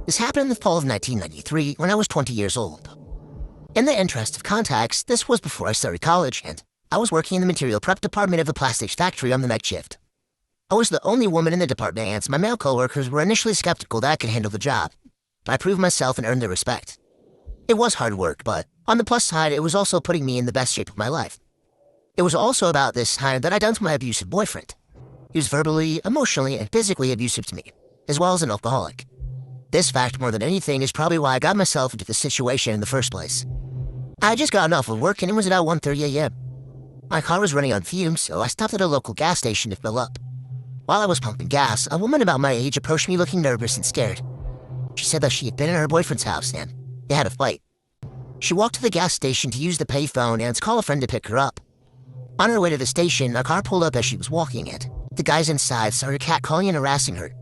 This happened in the fall of 1993 when I was 20 years old. In the interest of context, this was before I started college, and I was working in the material prep department of a plastics factory on the night shift. I was the only woman in the department, and my male coworkers were initially skeptical that I could handle the job. But I proved myself and earned their respect. It was hard work, but on the plus side, it was also putting me in the best shape of my life. It was also about this time that I dumped my abusive boyfriend. He was verbally, emotionally, and physically abusive to me, as well as an alcoholic. This fact, more than anything, is probably why I got myself into this situation in the first place. I had just gotten off of work and it was about 1:30 a.m. My car was running on fumes, so I stopped at a local gas station to fill up. While I was pumping gas, a woman about my age approached me looking nervous and scared. She said that she had been in her boyfriend's house and they had a fight. She walked to the gas station to use the payphone and call a friend to pick her up. On her way to the station, a car pulled up as she was walking it. The guys inside started catcalling and harassing her.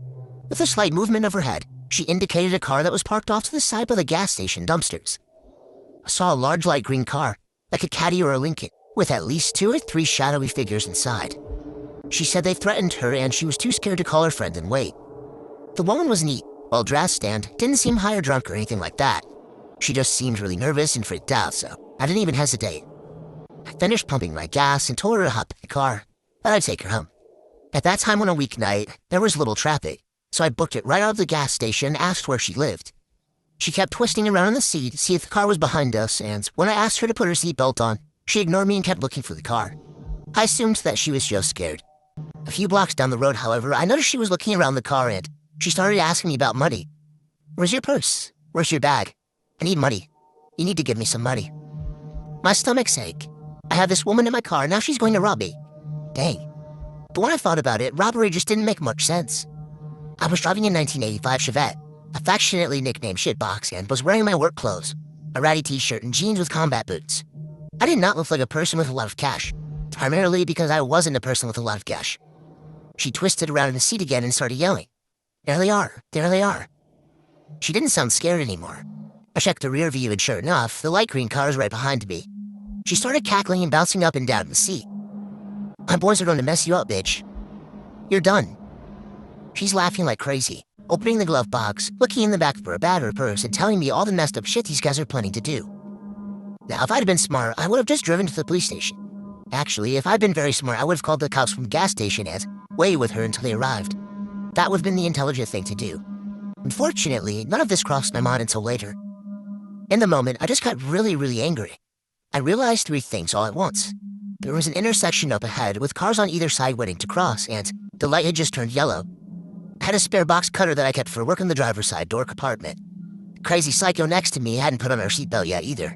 With a slight movement of her head, she indicated a car that was parked off to the side by the gas station dumpsters. I saw a large light green car, like a Caddy or a Lincoln, with at least 2 or 3 shadowy figures inside. She said they threatened her and she was too scared to call her friend and wait. The woman was neat, well-dressed, and didn't seem high or drunk or anything like that. She just seemed really nervous and freaked out, so I didn't even hesitate. I finished pumping my gas and told her to hop in the car, that I'd take her home. At that time on a weeknight, there was little traffic, so I booked it right out of the gas station and asked where she lived. She kept twisting around in the seat to see if the car was behind us, and when I asked her to put her seatbelt on, she ignored me and kept looking for the car. I assumed that she was just scared. A few blocks down the road, however, I noticed she was looking around the car and she started asking me about money. "Where's your purse? Where's your bag? I need money. You need to give me some money." My stomach's ache. I have this woman in my car, now she's going to rob me. Dang. But when I thought about it, robbery just didn't make much sense. I was driving a 1985 Chevette, affectionately nicknamed Shitbox, and was wearing my work clothes, a ratty t-shirt and jeans with combat boots. I did not look like a person with a lot of cash, primarily because I wasn't a person with a lot of cash. She twisted around in the seat again and started yelling. "There they are, there they are." She didn't sound scared anymore. I checked the rear view and sure enough, the light green car was right behind me. She started cackling and bouncing up and down in the seat. "My boys are going to mess you up, bitch. You're done." She's laughing like crazy, opening the glove box, looking in the back for a bag or purse, and telling me all the messed up shit these guys are planning to do. Now, if I'd been smart, I would have just driven to the police station. Actually, if I'd been very smart, I would have called the cops from the gas station and waited with her until they arrived. That would have been the intelligent thing to do. Unfortunately, none of this crossed my mind until later. In the moment, I just got really angry. I realized 3 things all at once. There was an intersection up ahead with cars on either side waiting to cross, and the light had just turned yellow. I had a spare box cutter that I kept for work in the driver's side door compartment. The crazy psycho next to me hadn't put on her seatbelt yet either.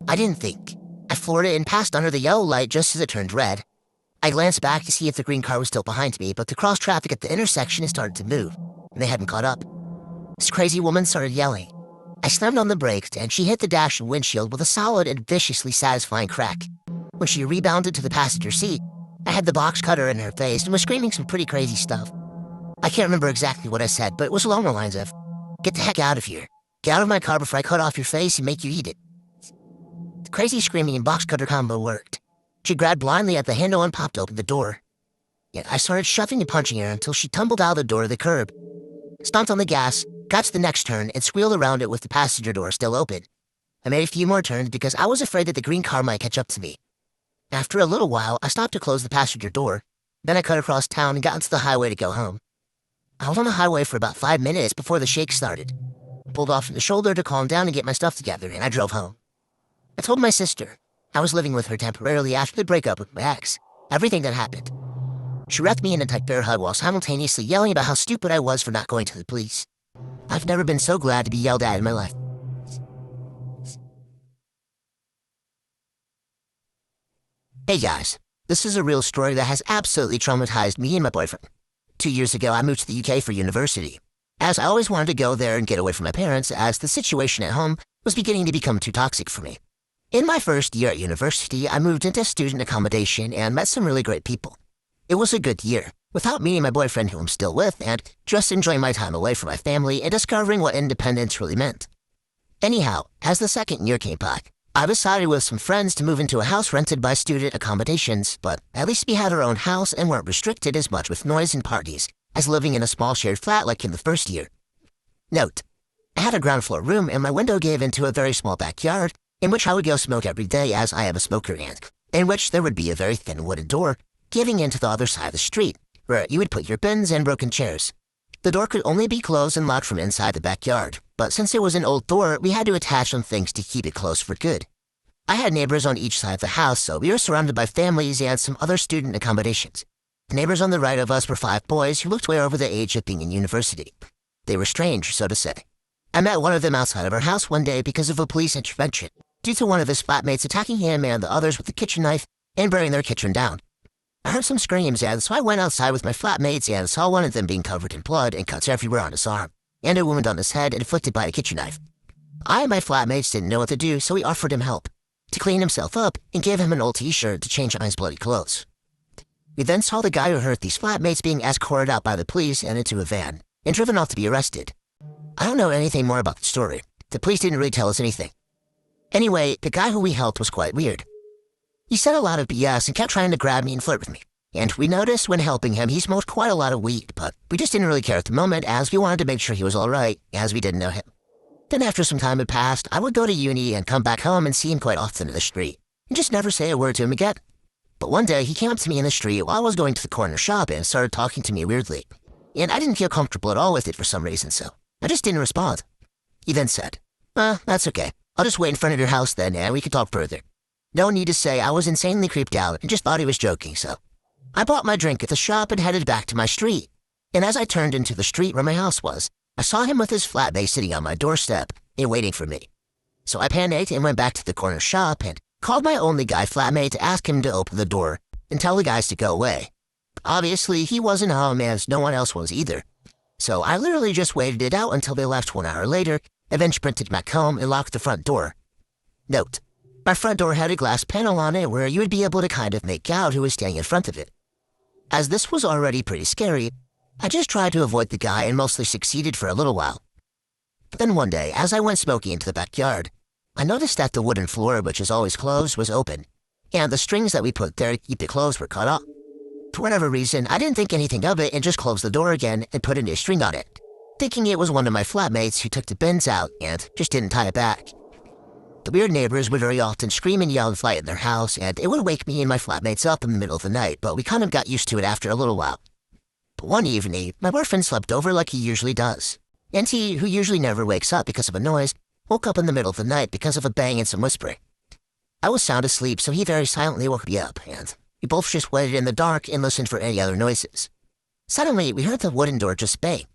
I didn't think. I floored it and passed under the yellow light just as it turned red. I glanced back to see if the green car was still behind me, but the cross traffic at the intersection had started to move, and they hadn't caught up. This crazy woman started yelling. I slammed on the brakes, and she hit the dash and windshield with a solid and viciously satisfying crack. When she rebounded to the passenger seat, I had the box cutter in her face and was screaming some pretty crazy stuff. I can't remember exactly what I said, but it was along the lines of, "Get the heck out of here. Get out of my car before I cut off your face and make you eat it." The crazy screaming and box cutter combo worked. She grabbed blindly at the handle and popped open the door. Yet I started shoving and punching her until she tumbled out of the door to the curb. Stomped on the gas, got to the next turn, and squealed around it with the passenger door still open. I made a few more turns because I was afraid that the green car might catch up to me. After a little while, I stopped to close the passenger door. Then I cut across town and got onto the highway to go home. I was on the highway for about 5 minutes before the shake started. I pulled off from the shoulder to calm down and get my stuff together, and I drove home. I told my sister. I was living with her temporarily after the breakup with my ex. Everything that happened. She wrapped me in a tight bear hug while simultaneously yelling about how stupid I was for not going to the police. I've never been so glad to be yelled at in my life. Hey guys, this is a real story that has absolutely traumatized me and my boyfriend. 2 years ago, I moved to the UK for university. As I always wanted to go there and get away from my parents, as the situation at home was beginning to become too toxic for me. In my first year at university, I moved into student accommodation and met some really great people. It was a good year, without meeting my boyfriend who I'm still with, and just enjoying my time away from my family and discovering what independence really meant. Anyhow, as the second year came by, I decided with some friends to move into a house rented by student accommodations, but at least we had our own house and weren't restricted as much with noise and parties, as living in a small shared flat like in the first year. Note: I had a ground floor room and my window gave into a very small backyard in which I would go smoke every day as I am a smoker, and in which there would be a very thin wooden door giving into the other side of the street, where you would put your bins and broken chairs. The door could only be closed and locked from inside the backyard, but since it was an old door, we had to attach some things to keep it closed for good. I had neighbors on each side of the house, so we were surrounded by families and some other student accommodations. The neighbors on the right of us were 5 boys who looked way over the age of being in university. They were strange, so to say. I met one of them outside of our house one day because of a police intervention, due to one of his flatmates attacking him and the others with a kitchen knife and burning their kitchen down. I heard some screams, and so I went outside with my flatmates and saw one of them being covered in blood and cuts everywhere on his arm, and a wound on his head inflicted by a kitchen knife. I and my flatmates didn't know what to do, so we offered him help, to clean himself up and gave him an old t-shirt to change on his bloody clothes. We then saw the guy who hurt these flatmates being escorted out by the police and into a van, and driven off to be arrested. I don't know anything more about the story. The police didn't really tell us anything. Anyway, the guy who we helped was quite weird. He said a lot of BS and kept trying to grab me and flirt with me. And we noticed when helping him he smoked quite a lot of weed, but we just didn't really care at the moment as we wanted to make sure he was alright, as we didn't know him. Then after some time had passed, I would go to uni and come back home and see him quite often in the street, and just never say a word to him again. But one day he came up to me in the street while I was going to the corner shop and started talking to me weirdly. And I didn't feel comfortable at all with it for some reason, so I just didn't respond. He then said, that's okay. I'll just wait in front of your house then and we can talk further. No need to say I was insanely creeped out and just thought he was joking, so I bought my drink at the shop and headed back to my street. And as I turned into the street where my house was, I saw him with his flatmate sitting on my doorstep and waiting for me. So I panicked and went back to the corner shop and called my only guy flatmate to ask him to open the door and tell the guys to go away. Obviously, he wasn't home as no one else was either. So I literally just waited it out until they left 1 hour later, and then sprinted back home and locked the front door. Note: my front door had a glass panel on it where you would be able to kind of make out who was standing in front of it. As this was already pretty scary, I just tried to avoid the guy and mostly succeeded for a little while. But then one day, as I went smoking into the backyard, I noticed that the wooden floor, which is always closed, was open, and the strings that we put there to keep it closed were cut off. For whatever reason, I didn't think anything of it and just closed the door again and put a new string on it, thinking it was one of my flatmates who took the bins out and just didn't tie it back. The weird neighbors would very often scream and yell and fight in their house, and it would wake me and my flatmates up in the middle of the night, but we kind of got used to it after a little while. But one evening, my boyfriend slept over like he usually does, and he, who usually never wakes up because of a noise, woke up in the middle of the night because of a bang and some whispering. I was sound asleep, so he very silently woke me up, and we both just waited in the dark and listened for any other noises. Suddenly, we heard the wooden door just bang,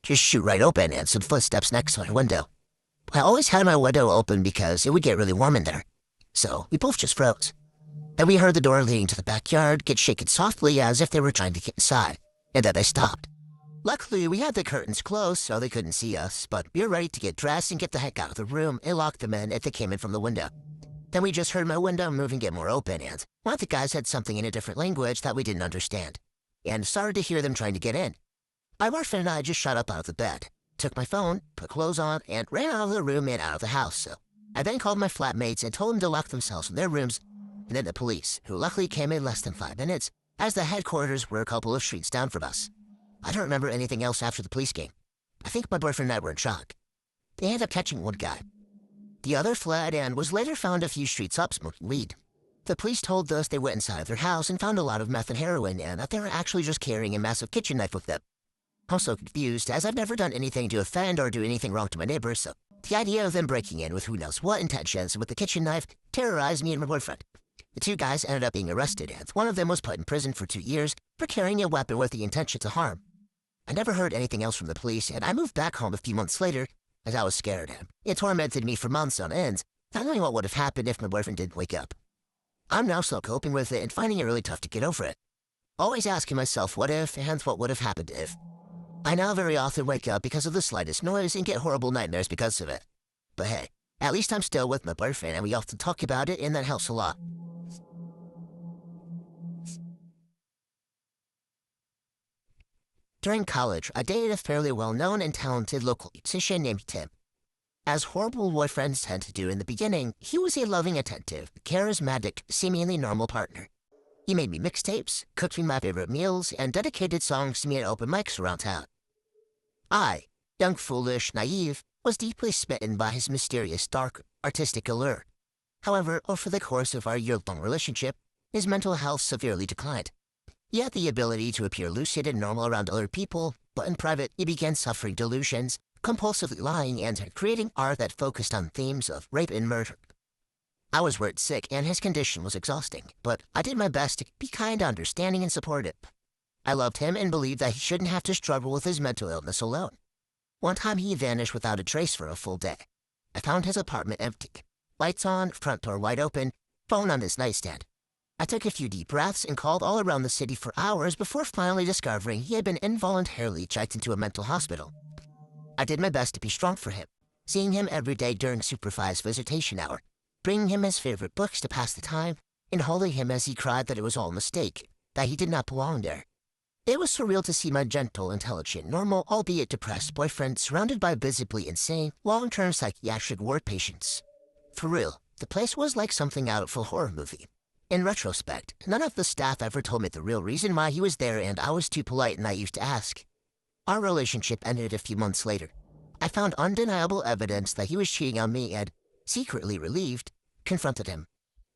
just shoot right open, and some footsteps next to our window. I always had my window open because it would get really warm in there, so we both just froze. Then we heard the door leading to the backyard get shaken softly as if they were trying to get inside, and then they stopped. Luckily, we had the curtains closed so they couldn't see us, but we were ready to get dressed and get the heck out of the room and lock them in if they came in from the window. Then we just heard my window move and get more open, and one of the guys said something in a different language that we didn't understand, and started to hear them trying to get in. My boyfriend and I just shot up out of the bed, took my phone, put clothes on, and ran out of the room and out of the house, so I then called my flatmates and told them to lock themselves in their rooms, and then the police, who luckily came in less than 5 minutes, as the headquarters were a couple of streets down from us. I don't remember anything else after the police came. I think my boyfriend and I were in shock. They ended up catching one guy. The other fled and was later found a few streets up smoking weed. The police told us they went inside of their house and found a lot of meth and heroin, and that they were actually just carrying a massive kitchen knife with them. I'm so confused, as I've never done anything to offend or do anything wrong to my neighbors, so the idea of them breaking in with who knows what intentions with the kitchen knife terrorized me and my boyfriend. The 2 guys ended up being arrested, and one of them was put in prison for 2 years for carrying a weapon with the intention to harm. I never heard anything else from the police, and I moved back home a few months later, as I was scared. It tormented me for months on end, not knowing what would have happened if my boyfriend didn't wake up. I'm now still coping with it and finding it really tough to get over it. Always asking myself what if and what would have happened if. I now very often wake up because of the slightest noise and get horrible nightmares because of it. But hey, at least I'm still with my boyfriend and we often talk about it, and that helps a lot. During college, I dated a fairly well-known and talented local musician named Tim. As horrible boyfriends tend to do in the beginning, he was a loving, attentive, charismatic, seemingly normal partner. He made me mixtapes, cooked me my favorite meals, and dedicated songs to me at open mics around town. I, young, foolish, naive, was deeply smitten by his mysterious, dark, artistic allure. However, over the course of our year-long relationship, his mental health severely declined. He had the ability to appear lucid and normal around other people, but in private he began suffering delusions, compulsively lying, and creating art that focused on themes of rape and murder. I was worried sick, and his condition was exhausting, but I did my best to be kind, understanding, and supportive. I loved him and believed that he shouldn't have to struggle with his mental illness alone. One time he vanished without a trace for a full day. I found his apartment empty. Lights on, front door wide open, phone on his nightstand. I took a few deep breaths and called all around the city for hours before finally discovering he had been involuntarily checked into a mental hospital. I did my best to be strong for him, seeing him every day during supervised visitation hour, bringing him his favorite books to pass the time, and holding him as he cried that it was all a mistake, that he did not belong there. It was surreal to see my gentle, intelligent, normal, albeit depressed boyfriend surrounded by visibly insane, long-term psychiatric ward patients. For real, the place was like something out of a horror movie. In retrospect, none of the staff ever told me the real reason why he was there, and I was too polite and naive to ask. Our relationship ended a few months later. I found undeniable evidence that he was cheating on me and, secretly relieved, confronted him.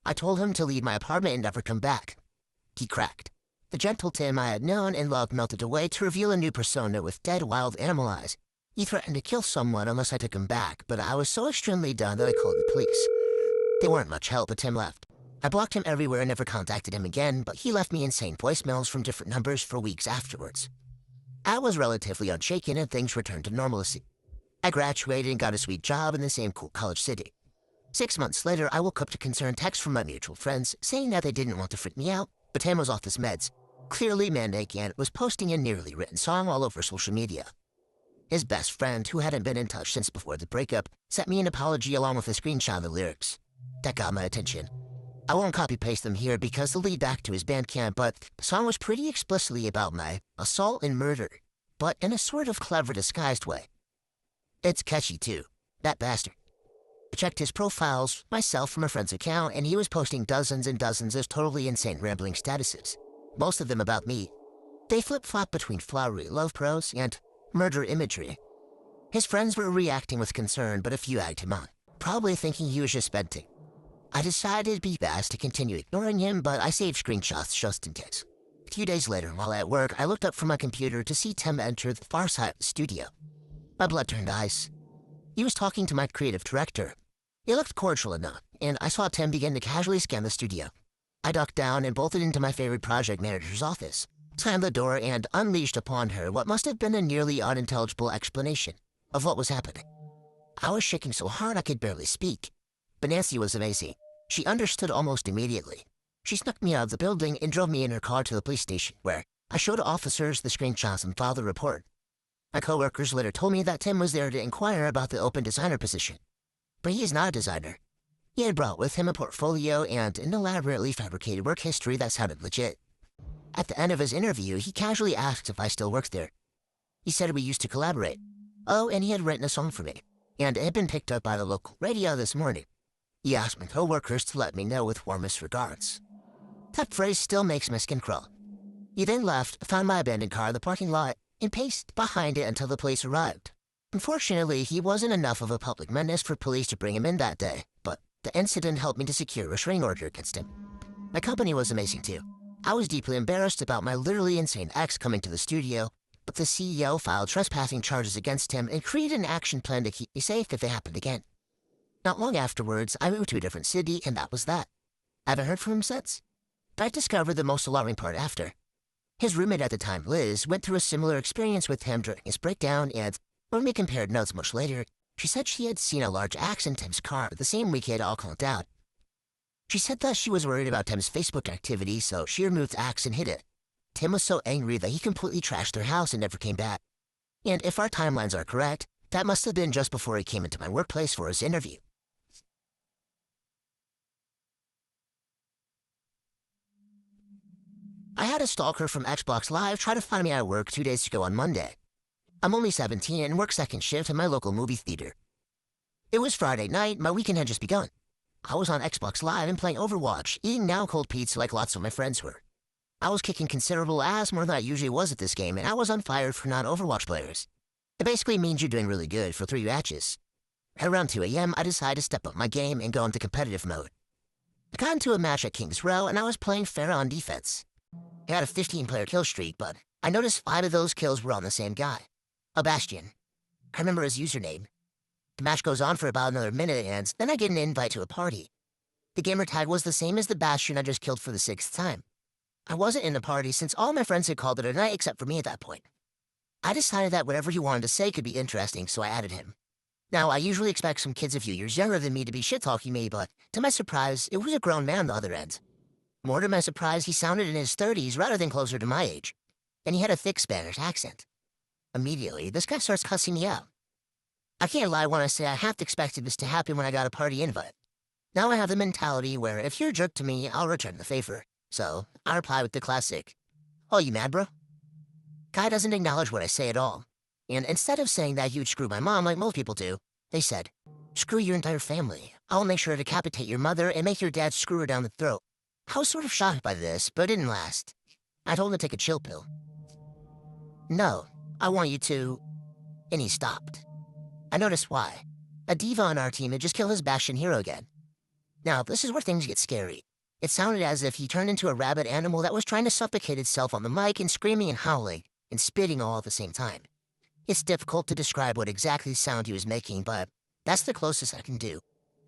I told him to leave my apartment and never come back. He cracked. The gentle Tim I had known and loved melted away to reveal a new persona with dead, wild animal eyes. He threatened to kill someone unless I took him back, but I was so extremely done that I called the police. They weren't much help, but Tim left. I blocked him everywhere and never contacted him again, but he left me insane voicemails from different numbers for weeks afterwards. I was relatively unshaken and things returned to normalcy. I graduated and got a sweet job in the same cool college city. 6 months later, I woke up to concerned texts from my mutual friends saying that they didn't want to freak me out, but Tim was off his meds, clearly manic, and was posting a nearly written song all over social media. His best friend, who hadn't been in touch since before the breakup, sent me an apology along with a screenshot of the lyrics. That got my attention. I won't copy-paste them here because they'll lead back to his Bandcamp, but the song was pretty explicitly about my assault and murder, but in a sort of clever disguised way. It's catchy too, that bastard. I checked his profiles, myself from a friend's account, and he was posting dozens and dozens of totally insane rambling statuses, most of them about me. They flip-flop between flowery love prose and murder imagery. His friends were reacting with concern, but a few egged him on, probably thinking he was just venting. I decided it'd be best to continue ignoring him, but I saved screenshots just in case. A few days later, while at work, I looked up from my computer to see Tim enter the far side of the studio. My blood turned ice. He was talking to my creative director. He looked cordial enough, and I saw Tim begin to casually scan the studio. I ducked down and bolted into my favorite project manager's office, slammed the door, and unleashed upon her what must have been a nearly unintelligible explanation of what was happening. I was shaking so hard I could barely speak. But Nancy was amazing. She understood almost immediately. She snuck me out of the building and drove me in her car to the police station, where I showed officers the screenshots and filed the report. My coworkers later told me that Tim was there to inquire about the open designer position. But he is not a designer. He had brought with him a portfolio and an elaborately fabricated work history that sounded legit. At the end of his interview, he casually asked if I still worked there. He said we used to collaborate. Oh, and he had written a song for me, and it had been picked up by the local radio this morning. He asked my coworkers to let me know with warmest regards. That phrase still makes my skin crawl. He then left, found my abandoned car in the parking lot, and paced behind it until the police arrived. Unfortunately, he wasn't enough of a public menace for police to bring him in that day, but the incident helped me to secure a restraining order against him. My company was amazing too. I was deeply embarrassed about my literally insane ex coming to the studio, but the CEO filed trespassing charges against him and created an action plan to keep me safe if it happened again. Not long afterwards, I moved to a different city, and that was that. I haven't heard from him since. But I discovered the most alarming part after. His roommate at the time, Liz, went through a similar experience with him during his breakdown, and when we compared notes much later, she said she had seen a large axe in Tim's car the same week he had all called out. She said that she was worried about Tim's Facebook activity, so she removed the axe and hid it. Tim was so angry that he completely trashed their house and never came back. And if our timelines are correct, that must have been just before he came into my workplace for his interview. I had a stalker from Xbox Live try to find me at work 2 days ago on Monday. I'm only 17 and work second shift at my local movie theater. It was Friday night, my weekend had just begun. I was on Xbox Live and playing Overwatch, eating now cold pizza like lots of my friends were. I was kicking considerable ass more than I usually was at this game, and I was on fire for non-Overwatch players. It basically means you're doing really good for 3 matches. At around 2 a.m., I decided to step up my game and go into competitive mode. I got into a match at King's Row, and I was playing fair on defense. I had a 15-player kill streak, but I noticed 5 of those kills were on the same guy. A Bastion. I remember his username. The match goes on for about another minute, and then I get an invite to a party. The gamer tag was the same as the Bastion I just killed for the 6th time. I wasn't in the party since all my friends had called it a night except for me at that point. I decided that whatever he wanted to say could be interesting, so I added him. Now, I usually expect some kids a few years younger than me to be shit-talking me, but to my surprise, it was a grown man on the other end. More to my surprise, he sounded in his 30s rather than closer to my age, and he had a thick Spanish accent. Immediately, this guy starts cussing me out. I can't lie when I say I half expected this to happen when I got a party invite. Now I have the mentality where if you're a jerk to me, I'll return the favor. So, I reply with the classic, "Oh, you mad, bro?" Guy doesn't acknowledge what I say at all. And instead of saying that you'd screw my mom like most people do, they said, "Screw your entire family. I'll make sure to decapitate your mother and make your dad screw her down the throat." I was sort of shocked by this, but it didn't last. I told him to take a chill pill. "No, I want you to..." And he stopped. I noticed why. A diva on our team had just killed his Bastion hero again. Now, this is where things get scary. It sounded as if he turned into a rabid animal that was trying to suffocate itself on the mic and screaming and howling and spitting all at the same time. It's difficult to describe what exactly sound he was making, but that's the closest I can do.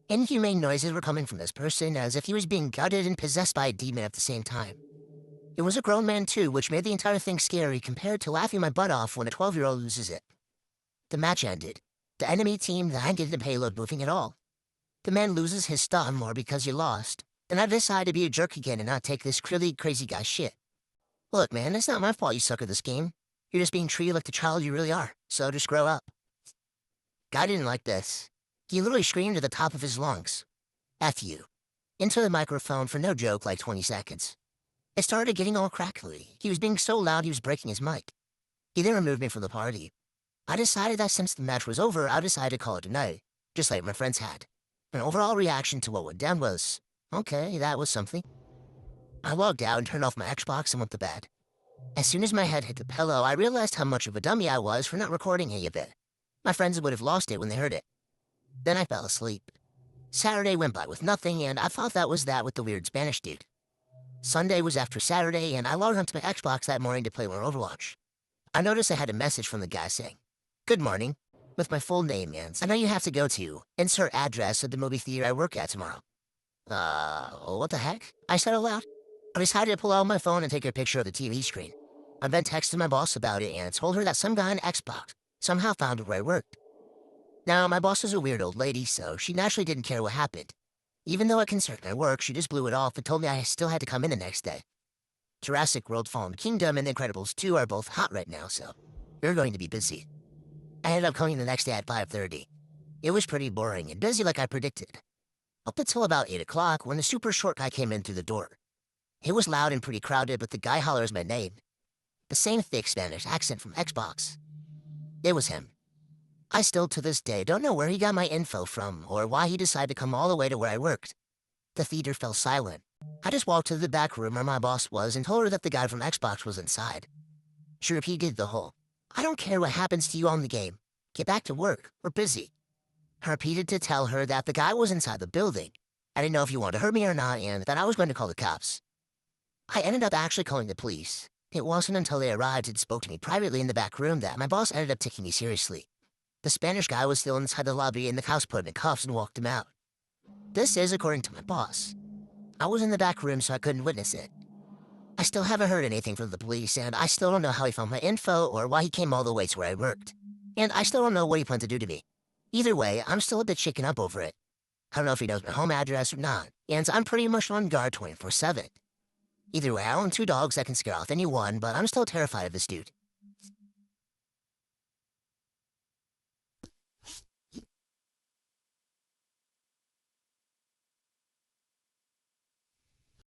Inhumane noises were coming from this person as if he was being gutted and possessed by a demon at the same time. It was a grown man too, which made the entire thing scary compared to laughing my butt off when a 12-year-old loses it. The match ended. The enemy team then didn't the payload moving at all. The man loses his stun more because you lost, and I decided to be a jerk again and not take this really crazy guy's shit. Look, man, it's not my fault you suck at this game. You're just being treated like the child you really are, so just grow up. Guy didn't like this. He literally screamed at the top of his lungs, "F you," into the microphone for no joke like 20 seconds. It started getting all crackly. He was being so loud he was breaking his mic. He then removed me from the party. I decided that since the match was over, I decided to call it a night, just like my friends had. An overall reaction to what went down was, okay, that was something. I logged out and turned off my Xbox and went to bed. As soon as my head hit the pillow, I realized how much of a dummy I was for not recording any of it. My friends would have lost it when they heard it. Then I fell asleep. Saturday went by with nothing, and I thought that was that with the weird Spanish dude. Sunday was after Saturday, and I logged onto my Xbox that morning to play more Overwatch. I noticed I had a message from the guy saying, "Good morning," with my full name, and I know you have to go to insert address of the movie theater I work at tomorrow. What the heck? I said aloud. I decided to pull out my phone and take a picture of the TV screen. I then texted my boss about it and told her that some guy on Xbox somehow found where I worked. Now, my boss is a weird old lady, so she naturally didn't care what happened. Even though it concerned my work, she just blew it off and told me I still had to come in the next day. Jurassic World Fallen Kingdom and The Incredibles 2 are both hot right now, so we're going to be busy. I ended up coming the next day at 5:30. It was pretty boring and busy like I predicted. Up until about 8 o'clock when the super short guy came in through the door. It was loud and pretty crowded, but the guy hollers my name. The same thick Spanish accent from Xbox. It was him. I still to this day don't know where he got my info from or why he decided to come all the way to where I worked. The theater fell silent. I just walked to the back room where my boss was and told her that the guy from Xbox was inside. She repeated the whole, "I don't care what happens to you on the game. Get back to work. We're busy." I repeated to tell her that the guy was inside the building. I didn't know if he wanted to hurt me or not and that I was going to call the cops. I ended up actually calling the police. It wasn't until they arrived and spoke to me privately in the back room that my boss ended up taking me seriously. The Spanish guy was still inside the lobby and the cops put him in cuffs and walked him out. This is according to my boss. I was in the back room so I couldn't witness it. I still haven't heard anything from the police and I still don't know how he found my info or why he came all the way to where I worked. And I still don't know what he planned to do to me. Either way, I'm still a bit shaken up over it. I don't know if he knows my home address or not, and I'm pretty much on guard 24/7. Either way, I own 2 dogs that can scare off anyone, but I'm still terrified of this dude.